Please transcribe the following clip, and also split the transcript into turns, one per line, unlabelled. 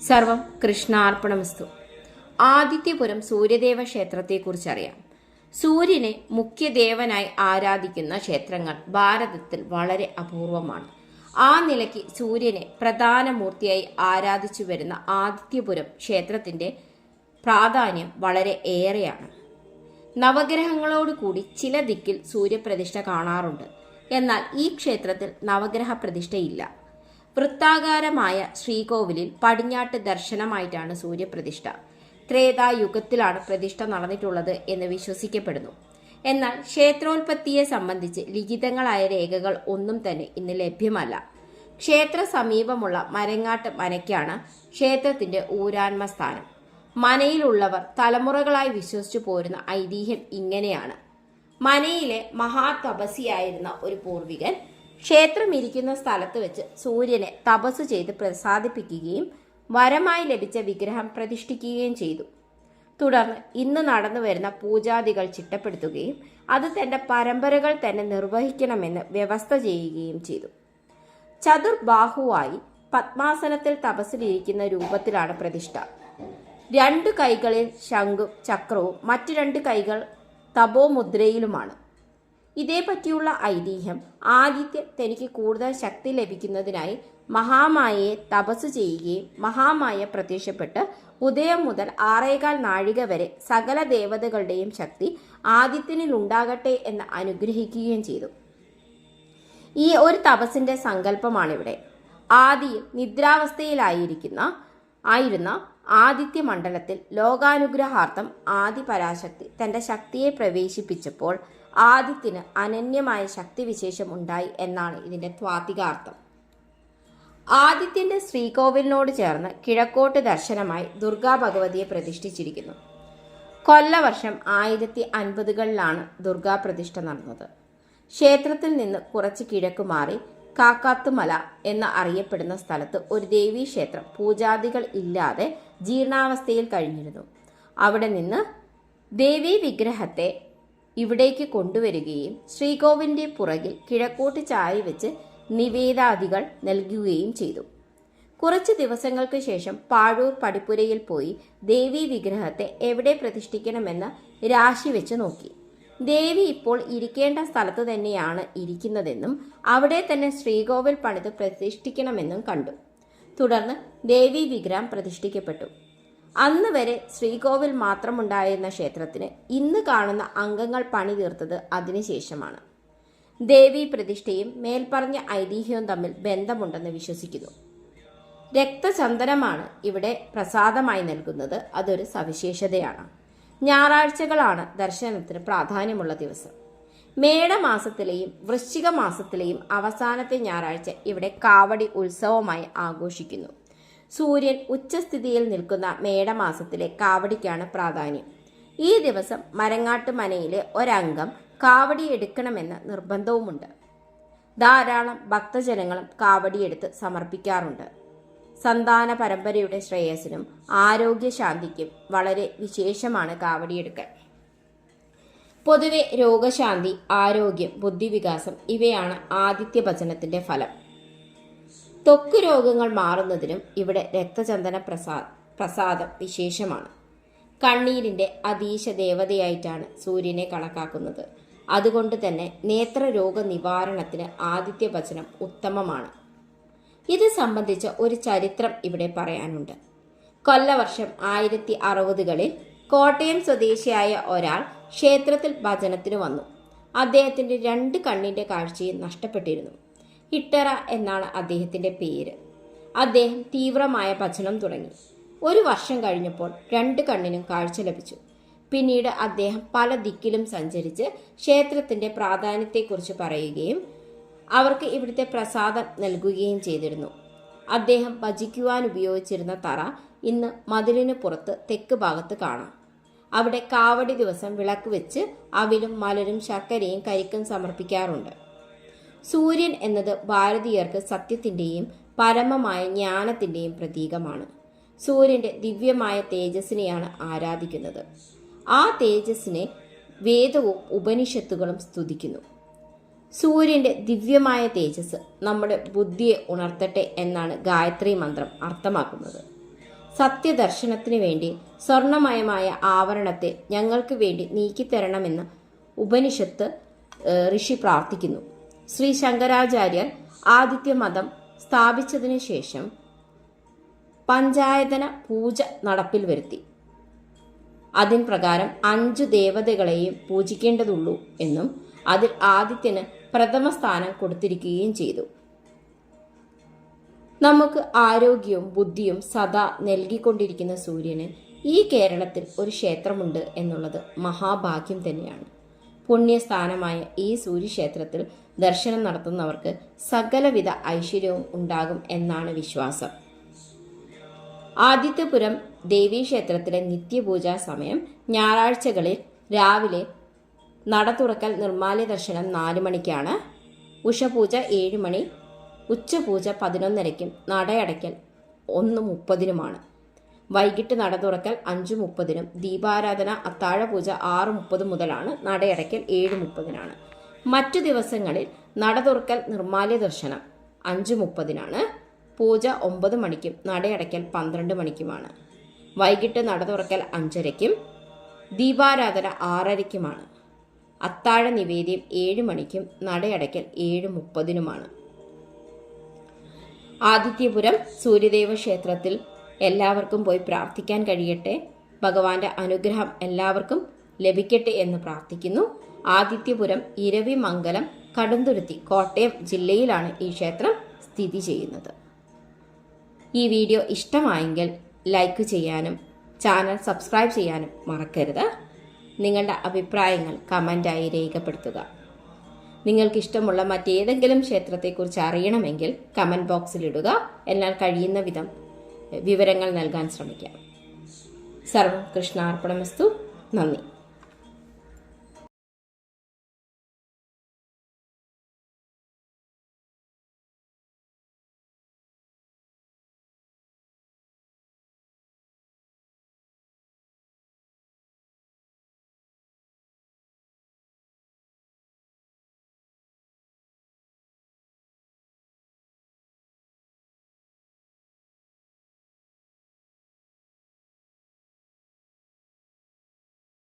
സർവം കൃഷ്ണാർപ്പണമസ്തു. ആദിത്യപുരം സൂര്യദേവ ക്ഷേത്രത്തെക്കുറിച്ചറിയാം. സൂര്യനെ മുഖ്യദേവനായി ആരാധിക്കുന്ന ക്ഷേത്രങ്ങൾ ഭാരതത്തിൽ വളരെ അപൂർവമാണ്. ആ നിലയ്ക്ക് സൂര്യനെ പ്രധാന മൂർത്തിയായി ആരാധിച്ചു വരുന്ന ആദിത്യപുരം ക്ഷേത്രത്തിന്റെ പ്രാധാന്യം വളരെ ഏറെയാണ്. നവഗ്രഹങ്ങളോട് കൂടി ചില ദിക്കിൽ സൂര്യപ്രതിഷ്ഠ കാണാറുണ്ട്. എന്നാൽ ഈ ക്ഷേത്രത്തിൽ നവഗ്രഹ പ്രതിഷ്ഠയില്ല. വൃത്താകാരമായ ശ്രീകോവിലിൽ പടിഞ്ഞാട്ട് ദർശനമായിട്ടാണ് സൂര്യപ്രതിഷ്ഠ. ത്രേതായുഗത്തിലാണ് പ്രതിഷ്ഠ നടന്നിട്ടുള്ളത് എന്ന് വിശ്വസിക്കപ്പെടുന്നു. എന്നാൽ ക്ഷേത്രോൽപത്തിയെ സംബന്ധിച്ച് ലിഖിതങ്ങളായ രേഖകൾ ഒന്നും തന്നെ ഇന്ന് ലഭ്യമല്ല. ക്ഷേത്ര സമീപമുള്ള മരങ്ങാട്ട് മനയ്ക്കാണ് ക്ഷേത്രത്തിന്റെ ഊരാന്മ സ്ഥാനം. മനയിലുള്ളവർ തലമുറകളായി വിശ്വസിച്ചു പോരുന്ന ഐതിഹ്യം ഇങ്ങനെയാണ്. മനയിലെ മഹാതപസിയായിരുന്ന ഒരു പൂർവികൻ ക്ഷേത്രം ഇരിക്കുന്ന സ്ഥലത്ത് വെച്ച് സൂര്യനെ തപസ് ചെയ്ത് പ്രസാദിപ്പിക്കുകയും വരമായി ലഭിച്ച വിഗ്രഹം പ്രതിഷ്ഠിക്കുകയും ചെയ്തു. തുടർന്ന് ഇന്ന് നടന്നു വരുന്ന പൂജാദികൾ ചിട്ടപ്പെടുത്തുകയും അത് തന്റെ പരമ്പരകൾ തന്നെ നിർവഹിക്കണമെന്ന് വ്യവസ്ഥ ചെയ്യുകയും ചെയ്തു. ചതുർബാഹുവായി പത്മാസനത്തിൽ തപസ്സിലിരിക്കുന്ന രൂപത്തിലാണ് പ്രതിഷ്ഠ. 2 കൈകളിൽ ശംഖും ചക്രവും മറ്റു 2 കൈകൾ തപോമുദ്രയിലുമാണ്. ഇതേപറ്റിയുള്ള ഐതിഹ്യം ആദിത്യൻ തനിക്ക് കൂടുതൽ ശക്തി ലഭിക്കുന്നതിനായി മഹാമായയെ തപസ് ചെയ്യുകയും മഹാമായ പ്രത്യക്ഷപ്പെട്ട് ഉദയം മുതൽ 6.25 നാഴിക വരെ സകല ദേവതകളുടെയും ശക്തി ആദിത്യനിൽ ഉണ്ടാകട്ടെ എന്ന് അനുഗ്രഹിക്കുകയും ചെയ്തു. ഈ ഒരു തപസ്സിന്റെ സങ്കല്പമാണിവിടെ. ആദിയിൽ നിദ്രാവസ്ഥയിലായിരുന്ന ആദിത്യ മണ്ഡലത്തിൽ ലോകാനുഗ്രഹാർത്ഥം ആദി പരാശക്തി തന്റെ ശക്തിയെ പ്രവേശിപ്പിച്ചപ്പോൾ ആദിത്യന് അനന്യമായ ശക്തിവിശേഷം ഉണ്ടായി എന്നാണ് ഇതിന്റെ ത്വാതികാർത്ഥം. ആദിത്യന്റെ ശ്രീകോവിലിനോട് ചേർന്ന് കിഴക്കോട്ട് ദർശനമായി ദുർഗാ ഭഗവതിയെ പ്രതിഷ്ഠിച്ചിരിക്കുന്നു. കൊല്ലവർഷം 1050കളിലാണ് ദുർഗാ പ്രതിഷ്ഠ നടന്നത്. ക്ഷേത്രത്തിൽ നിന്ന് കുറച്ച് കിഴക്ക് മാറി കാക്കാത്തുമല എന്ന് അറിയപ്പെടുന്ന സ്ഥലത്ത് ഒരു ദേവീക്ഷേത്രം പൂജാദികൾ ഇല്ലാതെ ജീർണാവസ്ഥയിൽ കഴിഞ്ഞിരുന്നു. അവിടെ നിന്ന് ദേവീ വിഗ്രഹത്തെ ഇവിടേക്ക് കൊണ്ടുവരികയും ശ്രീകോവിലിന്റെ പുറകിൽ കിഴക്കോട്ട് ചാരി വെച്ച് നിവേദാദികൾ നൽകുകയും ചെയ്തു. കുറച്ച് ദിവസങ്ങൾക്ക് ശേഷം പാഴൂർ പടിപ്പുരയിൽ പോയി ദേവീ വിഗ്രഹത്തെ എവിടെ പ്രതിഷ്ഠിക്കണമെന്ന് രാശി വെച്ച് നോക്കി. ദേവി ഇപ്പോൾ ഇരിക്കേണ്ട സ്ഥലത്ത് തന്നെയാണ് ഇരിക്കുന്നതെന്നും അവിടെ തന്നെ ശ്രീകോവിൽ പണിത് പ്രതിഷ്ഠിക്കണമെന്നും കണ്ടു. തുടർന്ന് ദേവീ വിഗ്രഹം പ്രതിഷ്ഠിക്കപ്പെട്ടു. അന്ന് വരെ ശ്രീകോവിൽ മാത്രമുണ്ടായിരുന്ന ക്ഷേത്രത്തിന് ഇന്ന് കാണുന്ന അംഗങ്ങൾ പണി തീർത്തത് അതിനുശേഷമാണ്. ദേവീ പ്രതിഷ്ഠയും മേൽപ്പറഞ്ഞ ഐതിഹ്യവും തമ്മിൽ ബന്ധമുണ്ടെന്ന് വിശ്വസിക്കുന്നു. രക്തചന്ദനമാണ് ഇവിടെ പ്രസാദമായി നൽകുന്നത്. അതൊരു സവിശേഷതയാണ്. ഞായറാഴ്ചകളാണ് ദർശനത്തിന് പ്രാധാന്യമുള്ള ദിവസം. മേടമാസത്തിലെയും വൃശ്ചിക മാസത്തിലെയും അവസാനത്തെ ഞായറാഴ്ച ഇവിടെ കാവടി ഉത്സവമായി ആഘോഷിക്കുന്നു. സൂര്യൻ ഉച്ചസ്ഥിതിയിൽ നിൽക്കുന്ന മേടമാസത്തിലെ കാവടിക്കാണ് പ്രാധാന്യം. ഈ ദിവസം മരങ്ങാട്ട് മനയിലെ ഒരംഗം കാവടി എടുക്കണമെന്ന നിർബന്ധവുമുണ്ട്. ധാരാളം ഭക്തജനങ്ങളും കാവടിയെടുത്ത് സമർപ്പിക്കാറുണ്ട്. സന്താന പരമ്പരയുടെ ശ്രേയസിനും ആരോഗ്യശാന്തിക്കും വളരെ വിശേഷമാണ് കാവടിയെടുക്കൽ. പൊതുവെ രോഗശാന്തി, ആരോഗ്യം, ബുദ്ധിവികാസം ഇവയാണ് ആദിത്യ ഭജനത്തിന്റെ ഫലം. ത്വക്ക് രോഗങ്ങൾ മാറുന്നതിനും ഇവിടെ രക്തചന്ദന പ്രസാദം വിശേഷമാണ്. കണ്ണീരിന്റെ അതീശ ദേവതയായിട്ടാണ് സൂര്യനെ കണക്കാക്കുന്നത്. അതുകൊണ്ട് തന്നെ നേത്രരോഗ നിവാരണത്തിന് ആദിത്യ ഭജനം ഉത്തമമാണ്. ഇത് സംബന്ധിച്ച ഒരു ചരിത്രം ഇവിടെ പറയാനുണ്ട്. കൊല്ലവർഷം 1060കളിൽ കോട്ടയം സ്വദേശിയായ ഒരാൾ ക്ഷേത്രത്തിൽ ഭജനത്തിന് വന്നു. അദ്ദേഹത്തിന്റെ 2 കണ്ണിന്റെ കാഴ്ചയും നഷ്ടപ്പെട്ടിരുന്നു. ഇട്ടറ എന്നാണ് അദ്ദേഹത്തിന്റെ പേര്. അദ്ദേഹം തീവ്രമായ ഭജനം തുടങ്ങി. 1 വർഷം കഴിഞ്ഞപ്പോൾ 2 കണ്ണിനും കാഴ്ച ലഭിച്ചു. പിന്നീട് അദ്ദേഹം പല ദിക്കിലും സഞ്ചരിച്ച് ക്ഷേത്രത്തിന്റെ പ്രാധാന്യത്തെക്കുറിച്ച് പറയുകയും അവർക്ക് ഇവിടുത്തെ പ്രസാദം നൽകുകയും ചെയ്തിരുന്നു. അദ്ദേഹം ഭജിക്കുവാൻ ഉപയോഗിച്ചിരുന്ന തറ ഇന്ന് മതിലിന് പുറത്ത് തെക്ക് ഭാഗത്ത് കാണാം. അവിടെ കാവടി ദിവസം വിളക്ക് വെച്ച് അവിലും മലരും ശർക്കരയും കരിക്കും സമർപ്പിക്കാറുണ്ട്. സൂര്യൻ എന്നത് ഭാരതീയർക്ക് സത്യത്തിന്റെയും പരമമായ ജ്ഞാനത്തിന്റെയും പ്രതീകമാണ്. സൂര്യന്റെ ദിവ്യമായ തേജസ്സിനെയാണ് ആരാധിക്കുന്നത്. ആ തേജസ്സിനെ വേദവും ഉപനിഷത്തുകളും സ്തുതിക്കുന്നു. സൂര്യന്റെ ദിവ്യമായ തേജസ് നമ്മുടെ ബുദ്ധിയെ ഉണർത്തട്ടെ എന്നാണ് ഗായത്രി മന്ത്രം അർത്ഥമാക്കുന്നത്. സത്യദർശനത്തിനു വേണ്ടി സ്വർണമയമായ ആവരണത്തെ ഞങ്ങൾക്ക് വേണ്ടി നീക്കിത്തരണമെന്ന് ഉപനിഷത്ത് ഋഷി പ്രാർത്ഥിക്കുന്നു. ശ്രീ ശങ്കരാചാര്യർ ആദിത്യമതം സ്ഥാപിച്ചതിനു ശേഷം പഞ്ചായതന പൂജ നടപ്പിൽ വരുത്തി. അതിൻ പ്രകാരം 5 ദേവതകളെയും പൂജിക്കേണ്ടതുള്ളൂ എന്നും അതിൽ ആദിത്യന് പ്രഥമ സ്ഥാനം കൊടുത്തിരിക്കുകയും ചെയ്തു. നമുക്ക് ആരോഗ്യവും ബുദ്ധിയും സദാ നൽകിക്കൊണ്ടിരിക്കുന്ന സൂര്യന് ഈ കേരളത്തിൽ ഒരു ക്ഷേത്രമുണ്ട് എന്നുള്ളത് മഹാഭാഗ്യം തന്നെയാണ്. പുണ്യസ്ഥാനമായ ഈ സൂര്യക്ഷേത്രത്തിൽ ദർശനം നടത്തുന്നവർക്ക് സകലവിധ ഐശ്വര്യവും ഉണ്ടാകും എന്നാണ് വിശ്വാസം. ആദിത്യപുരം ദേവീക്ഷേത്രത്തിലെ നിത്യപൂജാ സമയം ഞായറാഴ്ചകളിൽ രാവിലെ നട തുറക്കൽ നിർമ്മാല്യ ദർശനം 4 മണിക്കാണ്. ഉഷപൂജ 7 മണി, ഉച്ചപൂജ 11:30ക്കും നടയടയ്ക്കൽ 1:30-നുമാണ്. വൈകിട്ട് നട തുറക്കൽ 5:30-നും ദീപാരാധന അത്താഴപൂജ 6:30 മുതലാണ്. നടയടയ്ക്കൽ 7:30-നാണ്. മറ്റു ദിവസങ്ങളിൽ നട തുറക്കൽ നിർമ്മാല്യ ദർശനം 5:30-നാണ്. പൂജ 9 മണിക്കും നടയടയ്ക്കൽ 12 മണിക്കുമാണ്. വൈകിട്ട് നട തുറക്കൽ 5:30-ക്കും ദീപാരാധന 6:30-ക്കുമാണ്. അത്താഴ നിവേദ്യം 7 മണിക്കും നടയടയ്ക്കൽ 7:30-നുമാണ്. ആദിത്യപുരം സൂര്യദേവ ക്ഷേത്രത്തിൽ എല്ലാവർക്കും പോയി പ്രാർത്ഥിക്കാൻ കഴിയട്ടെ. ഭഗവാന്റെ അനുഗ്രഹം എല്ലാവർക്കും ലഭിക്കട്ടെ എന്ന് പ്രാർത്ഥിക്കുന്നു. ആദിത്യപുരം ഇരവിമംഗലം കടുന്തുരുത്തി കോട്ടയം ജില്ലയിലാണ് ഈ ക്ഷേത്രം സ്ഥിതി ചെയ്യുന്നത്. ഈ വീഡിയോ ഇഷ്ടമായെങ്കിൽ ലൈക്ക് ചെയ്യാനും ചാനൽ സബ്സ്ക്രൈബ് ചെയ്യാനും മറക്കരുത്. നിങ്ങളുടെ അഭിപ്രായങ്ങൾ കമൻ്റായി രേഖപ്പെടുത്തുക. നിങ്ങൾക്കിഷ്ടമുള്ള മറ്റേതെങ്കിലും ക്ഷേത്രത്തെക്കുറിച്ച് അറിയണമെങ്കിൽ കമൻറ്റ് ബോക്സിലിടുക. എന്നാൽ കഴിയുന്ന വിധം വിവരങ്ങൾ നൽകാൻ ശ്രമിക്കാം. സർവം കൃഷ്ണാർപ്പണമസ്തു. നന്ദി.